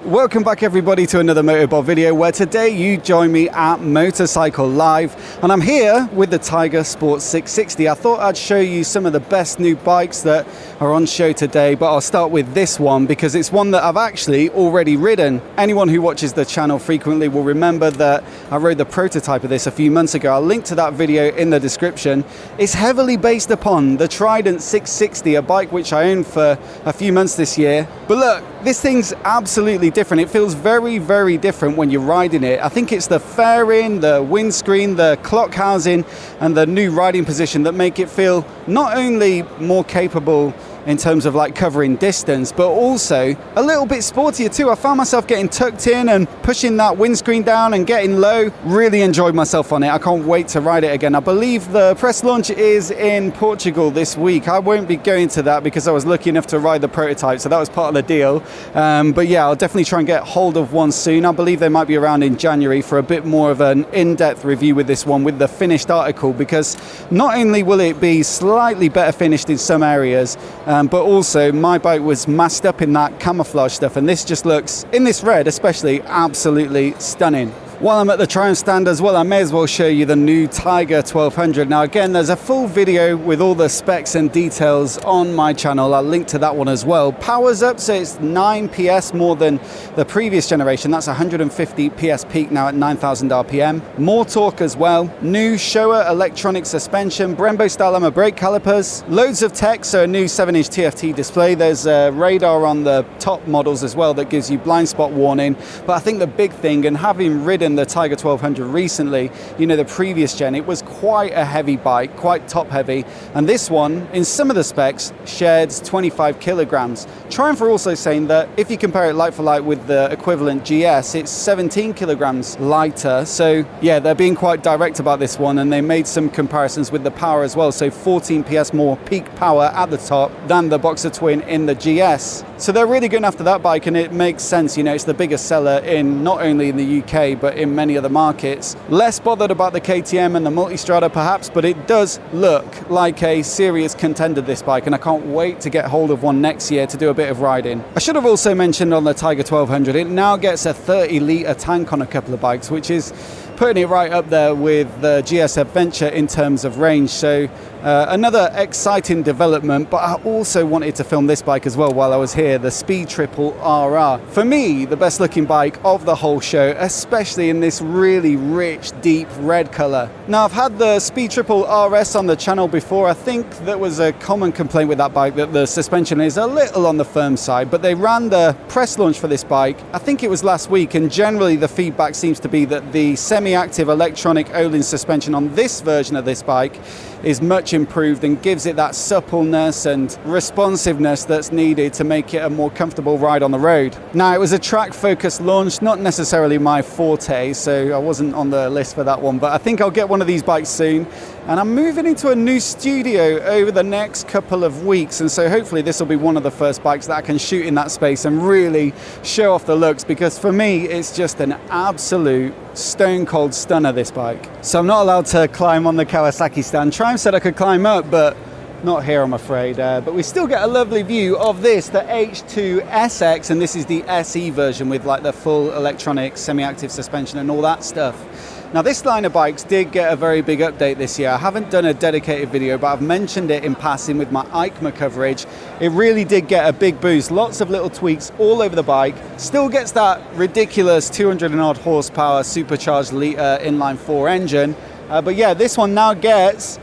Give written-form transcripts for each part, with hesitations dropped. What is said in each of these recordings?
Welcome back everybody to another MOTOBOB video where today you join me at Motorcycle Live and I'm here with the Tiger Sport 660. I thought I'd show you some of the best new bikes that are on show today, but I'll start with this one because it's one that I've actually already ridden. Anyone who watches the channel frequently will remember that I rode the prototype of this a few months ago. I'll link to that video in the description. It's heavily based upon the Trident 660, a bike which I owned for a few months this year. But look, this thing's absolutely different. It feels very, very different when you're riding it. I think it's the fairing, the windscreen, the clock housing, and the new riding position that make it feel not only more capable in terms of like covering distance, but also a little bit sportier too. I found myself getting tucked in and pushing that windscreen down and getting low. Really enjoyed myself on it. I can't wait to ride it again. I believe the press launch is in Portugal this week. I won't be going to that because I was lucky enough to ride the prototype, so that was part of the deal. But yeah, I'll definitely try and get hold of one soon. I believe they might be around in January for a bit more of an in-depth review with this one, with the finished article, because not only will it be slightly better finished in some areas, but also my bike was masked up in that camouflage stuff, and this just looks, in this red especially, absolutely stunning. While I'm at the Triumph stand as well, I may as well show you the new Tiger 1200. Now again, there's a full video with all the specs and details on my channel. I'll link to that one as well. Power's up, so it's 9 PS more than the previous generation. That's 150 PS peak now at 9,000 RPM. More torque as well. New Showa electronic suspension, Brembo style armor brake calipers. Loads of tech, so a new 7-inch TFT display. There's a radar on the top models as well that gives you blind spot warning. But I think the big thing, and having ridden the Tiger 1200 recently, you know, the previous gen, it was quite a heavy bike, quite top heavy, and this one in some of the specs sheds 25 kilograms. Triumph are also saying that if you compare it like for like with the equivalent GS, it's 17 kilograms lighter. So yeah, they're being quite direct about this one, and they made some comparisons with the power as well. So 14 PS more peak power at the top than the Boxer Twin in the GS. So they're really going after that bike, and it makes sense. You know, it's the biggest seller in not only in the UK but in many other markets. Less bothered about the KTM and the Multistrada perhaps, but it does look like a serious contender, this bike, and I can't wait to get hold of one next year to do a bit of riding. I should have also mentioned on the Tiger 1200, it now gets a 30-litre tank on a couple of bikes, which is putting it right up there with the GS Adventure in terms of range. So another exciting development, but I also wanted to film this bike as well while I was here, the Speed Triple RR. For me, the best looking bike of the whole show, especially in this really rich, deep red color. Now, I've had the Speed Triple RS on the channel before. I think that was a common complaint with that bike, that the suspension is a little on the firm side, but they ran the press launch for this bike, I think it was last week, and generally the feedback seems to be that the semi-active electronic Öhlins suspension on this version of this bike is much improved and gives it that suppleness and responsiveness that's needed to make it a more comfortable ride on the road. Now, it was a track focused launch, not necessarily my forte, so I wasn't on the list for that one, but I think I'll get one of these bikes soon. And I'm moving into a new studio over the next couple of weeks, and so hopefully this will be one of the first bikes that I can shoot in that space and really show off the looks, because for me it's just an absolute stone cold stunner, this bike. So I'm not allowed to climb on the Kawasaki stand. Triumph said I could climb up, but not here, I'm afraid. But we still get a lovely view of this, the H2SX, and this is the SE version with like the full electronic semi-active suspension and all that stuff. Now, this line of bikes did get a very big update this year. I haven't done a dedicated video, but I've mentioned it in passing with my EICMA coverage. It really did get a big boost. Lots of little tweaks all over the bike. Still gets that ridiculous 200 and odd horsepower supercharged litre inline-4 engine. But yeah, this one now gets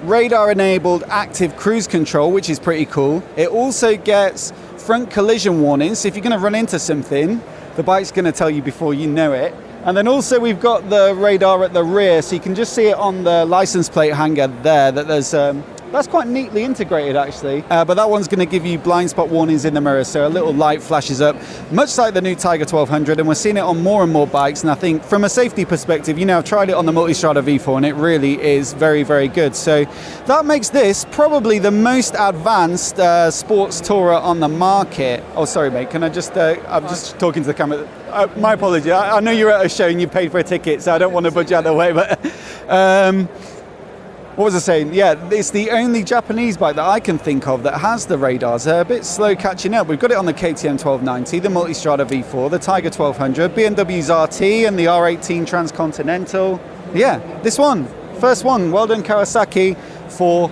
radar-enabled active cruise control, which is pretty cool. It also gets front collision warnings, so if you're going to run into something, the bike's going to tell you before you know it. And then also we've got the radar at the rear, so you can just see it on the license plate hanger there, that there's that's quite neatly integrated actually, but that one's going to give you blind spot warnings in the mirror, so a little light flashes up, much like the new Tiger 1200, and we're seeing it on more and more bikes. And I think from a safety perspective, you know, I've tried it on the Multistrada V4 and it really is very, very good. So that makes this probably the most advanced sports tourer on the market. Oh, sorry mate, can I just, I'm just talking to the camera. My apology, I know you're at a show and you paid for a ticket, so I don't want to budge out of the way, but What was I saying? Yeah, it's the only Japanese bike that I can think of that has the radars. They're a bit slow catching up. We've got it on the KTM 1290, the MULTISTRADA V4, the Tiger 1200, BMW's RT and the R18 Transcontinental. Yeah, this one, first one. Well done, Kawasaki, for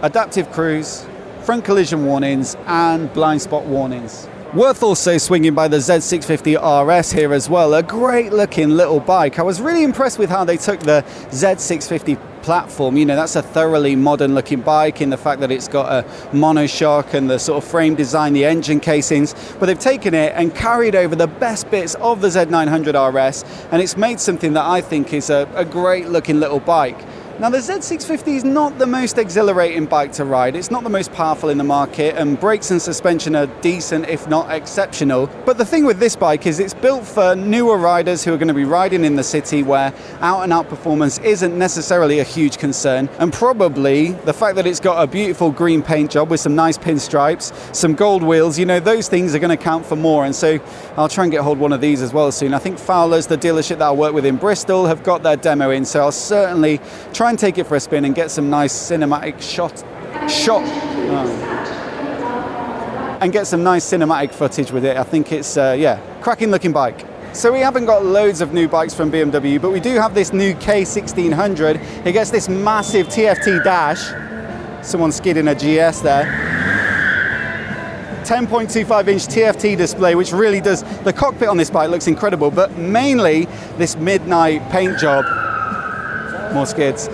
adaptive cruise, front collision warnings and blind spot warnings. Worth also swinging by the Z650 RS here as well. A great looking little bike. I was really impressed with how they took the Z650 platform. You know, that's a thoroughly modern looking bike in the fact that it's got a monoshock and the sort of frame design, the engine casings, but they've taken it and carried over the best bits of the Z900 RS, and it's made something that I think is a great looking little bike. Now, the Z650 is not the most exhilarating bike to ride. It's not the most powerful in the market, and brakes and suspension are decent, if not exceptional. But the thing with this bike is it's built for newer riders who are going to be riding in the city where out-and-out performance isn't necessarily a huge concern. And probably the fact that it's got a beautiful green paint job with some nice pinstripes, some gold wheels, you know, those things are going to count for more. And so I'll try and get hold of one of these as well soon. I think Fowler's, the dealership that I work with in Bristol, have got their demo in, so I'll certainly try and take it for a spin and get some nice cinematic and get some nice cinematic footage with it. I think it's yeah, cracking looking bike. So we haven't got loads of new bikes from BMW, but we do have this new K1600. It gets this massive TFT dash. Someone skidding a GS there. 10.25 inch TFT display, which really does, the cockpit on this bike looks incredible, but mainly this midnight paint job. More skids.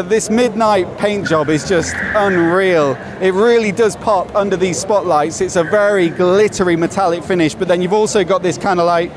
This midnight paint job is just unreal. It really does pop under these spotlights. It's a very glittery metallic finish, but then you've also got this kind of like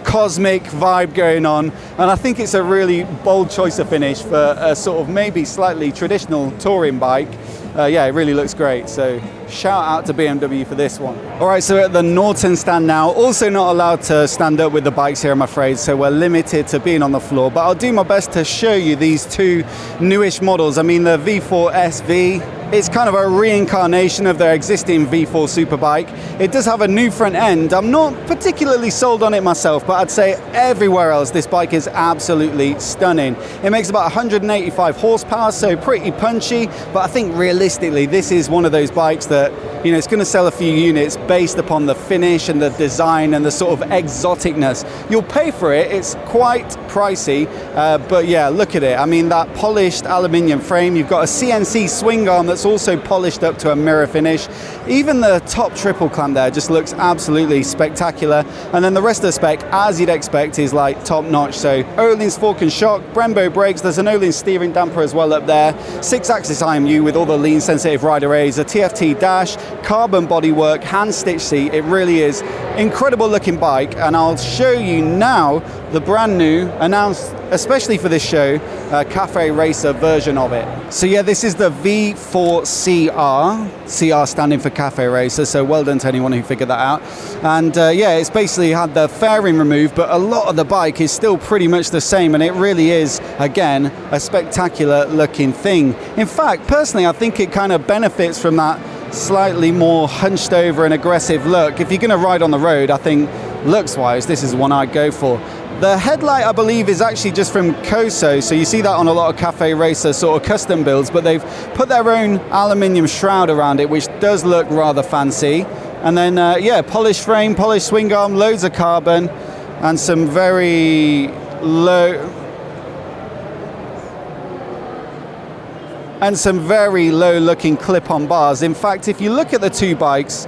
cosmic vibe going on, and I think it's a really bold choice of finish for a sort of maybe slightly traditional touring bike. Yeah, it really looks great, so shout out to BMW for this one. All right, so at the Norton stand now, also not allowed to stand up with the bikes here, I'm afraid, so we're limited to being on the floor, but I'll do my best to show you these two newish models. I mean, the V4 SV, it's kind of a reincarnation of their existing V4 Superbike. It does have a new front end. I'm not particularly sold on it myself, but I'd say everywhere else this bike is absolutely stunning. It makes about 185 horsepower, so pretty punchy, but I think realistically this is one of those bikes that, you know, it's going to sell a few units based upon the finish and the design and the sort of exoticness. You'll pay for it, it's quite pricey, but yeah, look at it. I mean, that polished aluminium frame, you've got a CNC swing arm that's also polished up to a mirror finish. Even the top triple clamp there just looks absolutely spectacular, and then the rest of the spec, as you'd expect, is like top notch. So Öhlins fork and shock, Brembo brakes, there's an Öhlins steering damper as well up there, 6-axis IMU with all the lean sensitive rider aids, a TFT dash, carbon bodywork, hand stitch seat. It really is incredible looking bike, and I'll show you now the brand new, announced especially for this show, Cafe Racer version of it. So yeah, this is the V4 CR, CR standing for Cafe Racer, so well done to anyone who figured that out. And yeah, it's basically had the fairing removed, but a lot of the bike is still pretty much the same, and it really is, again, a spectacular looking thing. In fact, personally, I think it kind of benefits from that slightly more hunched over and aggressive look. If you're going to ride on the road, I think looks wise this is the one I'd go for. The headlight, I believe, is actually just from Koso, so you see that on a lot of Cafe Racer sort of custom builds, but they've put their own aluminium shroud around it, which does look rather fancy. And then yeah, polished frame, polished swing arm, loads of carbon, and some very low looking clip-on bars. In fact, if you look at the two bikes,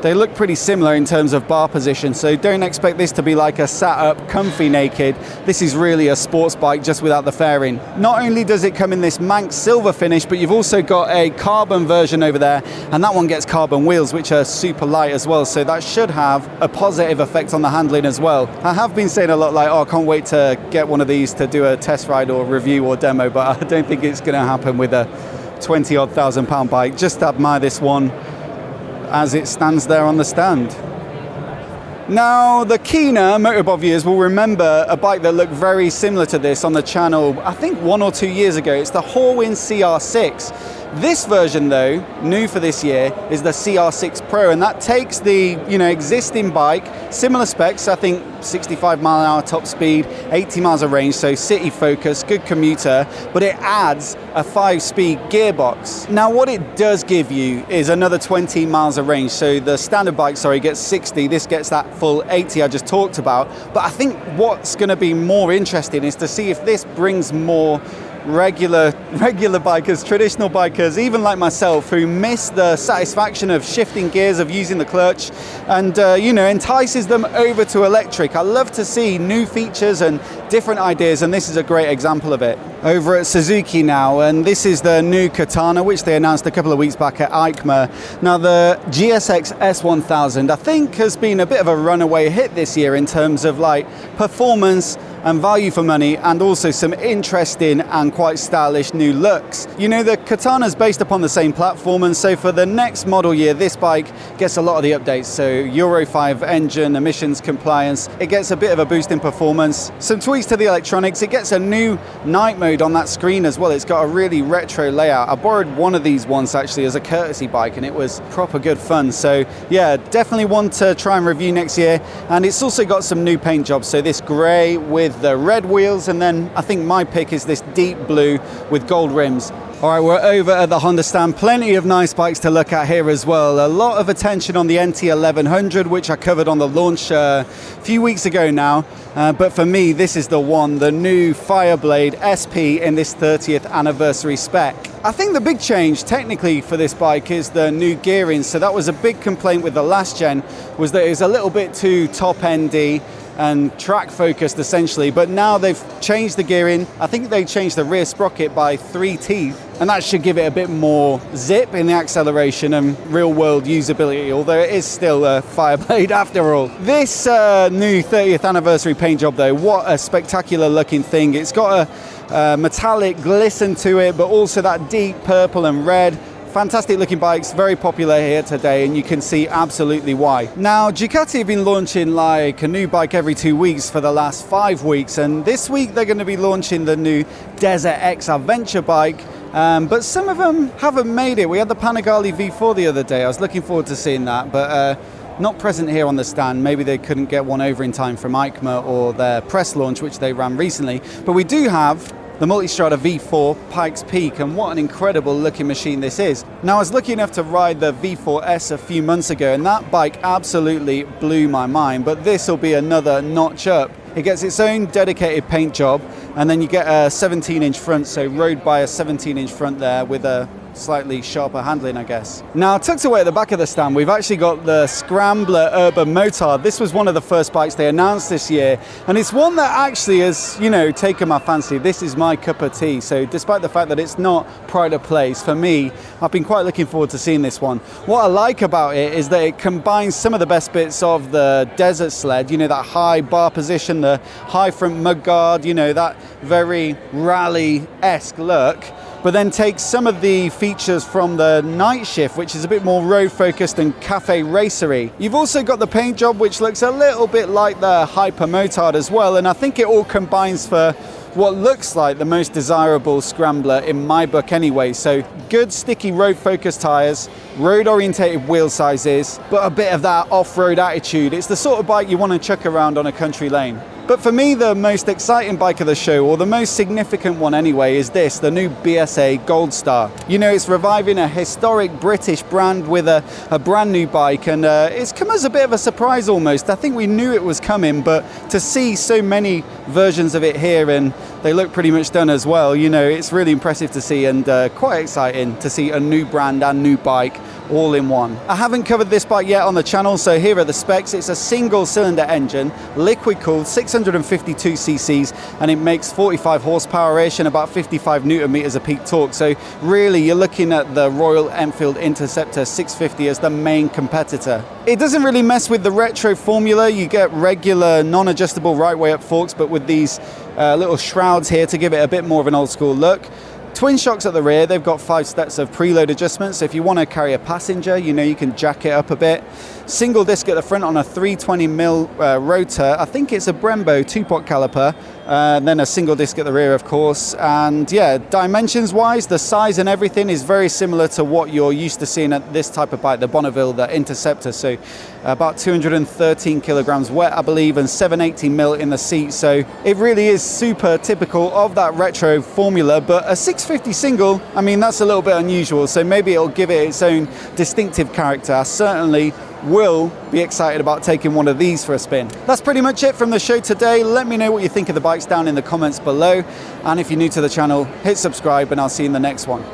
they look pretty similar in terms of bar position, so don't expect this to be like a sat-up, comfy naked. This is really a sports bike just without the fairing. Not only does it come in this Manx silver finish, but you've also got a carbon version over there, and that one gets carbon wheels, which are super light as well, so that should have a positive effect on the handling as well. I have been saying a lot like, oh, I can't wait to get one of these to do a test ride or review or demo, but I don't think it's going to happen with a 20-odd thousand pound bike. Just admire this one as it stands there on the stand. Now, the keener MOTOBOB viewers will remember a bike that looked very similar to this on the channel, I think 1 or 2 years ago. It's the HORWIN CR6 This version though, new for this year, is the CR6 Pro, and that takes the existing bike, similar specs, I think 65 mile an hour top speed, 80 miles of range, so city focus, good commuter, but it adds a 5-speed gearbox. Now what it does give you is another 20 miles of range, so the standard bike, gets 60, this gets that full 80 I just talked about, but I think what's going to be more interesting is to see if this brings more regular bikers, traditional bikers, even like myself, who miss the satisfaction of shifting gears, of using the clutch, and entices them over to electric. I love to see new features and different ideas, and this is a great example of it. Over at Suzuki now, and this is the new Katana, which they announced a couple of weeks back at EICMA. Now the GSX S1000 I think has been a bit of a runaway hit this year in terms of like performance and value for money, and also some interesting and quite stylish new looks. The Katana is based upon the same platform, and so for the next model year this bike gets a lot of the updates, so Euro 5 engine, emissions compliance, it gets a bit of a boost in performance, some tweaks to the electronics, it gets a new night mode on that screen as well. It's got a really retro layout. I borrowed one of these once actually as a courtesy bike, and it was proper good fun, so yeah, definitely one to try and review next year. And it's also got some new paint jobs, so this grey with the red wheels, and then I think my pick is this deep blue with gold rims. All right, we're over at the Honda stand. Plenty of nice bikes to look at here as well. A lot of attention on the NT1100, which I covered on the launch a few weeks ago now. But for me, this is the one, the new Fireblade SP in this 30th anniversary spec. I think the big change technically for this bike is the new gearing. So that was a big complaint with the last gen, was that it was a little bit too top-endy and track focused essentially, but now they've changed the gearing. I think they changed the rear sprocket by 3 teeth, and that should give it a bit more zip in the acceleration and real world usability, although it is still a Fireblade after all. This new 30th anniversary paint job though, what a spectacular looking thing. It's got a metallic glisten to it, but also that deep purple and red. Fantastic looking bikes, very popular here today, and you can see absolutely why. Now, Ducati have been launching like a new bike every 2 weeks for the last 5 weeks, and this week they're going to be launching the new Desert X Adventure bike, but some of them haven't made it. We had the Panigale V4 the other day. I was looking forward to seeing that, but not present here on the stand. Maybe they couldn't get one over in time from EICMA or their press launch, which they ran recently. But we do have the MULTISTRADA V4 Pikes Peak, and what an incredible looking machine this is. Now, I was lucky enough to ride the V4S a few months ago, and that bike absolutely blew my mind, but this will be another notch up. It gets its own dedicated paint job, and then you get a 17-inch front, so rode by a 17-inch front there with a slightly sharper handling, I guess. Now, tucked away at the back of the stand, we've actually got the Scrambler Urban MOTARD. This was one of the first bikes they announced this year, and it's one that actually has, taken my fancy. This is my cup of tea, so despite the fact that it's not pride of place, for me, I've been quite looking forward to seeing this one. What I like about it is that it combines some of the best bits of the desert sled, that high bar position, the high front mudguard, that very rally-esque look, but then takes some of the features from the Night Shift, which is a bit more road focused and cafe racery. You've also got the paint job, which looks a little bit like the Hyper Motard as well, and I think it all combines for what looks like the most desirable Scrambler in my book anyway. So good sticky road focused tires, road orientated wheel sizes, but a bit of that off-road attitude. It's the sort of bike you want to chuck around on a country lane. But for me, the most exciting bike of the show, or the most significant one anyway, is this, the new BSA Gold Star. It's reviving a historic British brand with a brand new bike, and it's come as a bit of a surprise almost. I think we knew it was coming, but to see so many versions of it here, and they look pretty much done as well, it's really impressive to see, and quite exciting to see a new brand and new bike all in one. I haven't covered this bike yet on the channel, so here are the specs. It's a single cylinder engine, liquid cooled, 652 cc's, and it makes 45 horsepower-ish and about 55 newton meters of peak torque. So really you're looking at the Royal Enfield Interceptor 650 as the main competitor. It doesn't really mess with the retro formula. You get regular non-adjustable right way up forks, but with these little shrouds here to give it a bit more of an old school look. Twin shocks at the rear. They've got 5 steps of preload adjustments. So if you want to carry a passenger, you know, you can jack it up a bit. Single disc at the front on a 320mm rotor. I think it's a Brembo 2-pot caliper. Then a single disc at the rear, of course. And yeah, dimensions wise, the size and everything is very similar to what you're used to seeing at this type of bike, the Bonneville, the Interceptor. So about 213 kilograms wet, I believe, and 780mm in the seat. So it really is super typical of that retro formula. But a 650 single, I mean, that's a little bit unusual. So maybe it'll give it its own distinctive character. I certainly will be excited about taking one of these for a spin. That's pretty much it from the show today. Let me know what you think of the bikes down in the comments below. And if you're new to the channel, hit subscribe and I'll see you in the next one.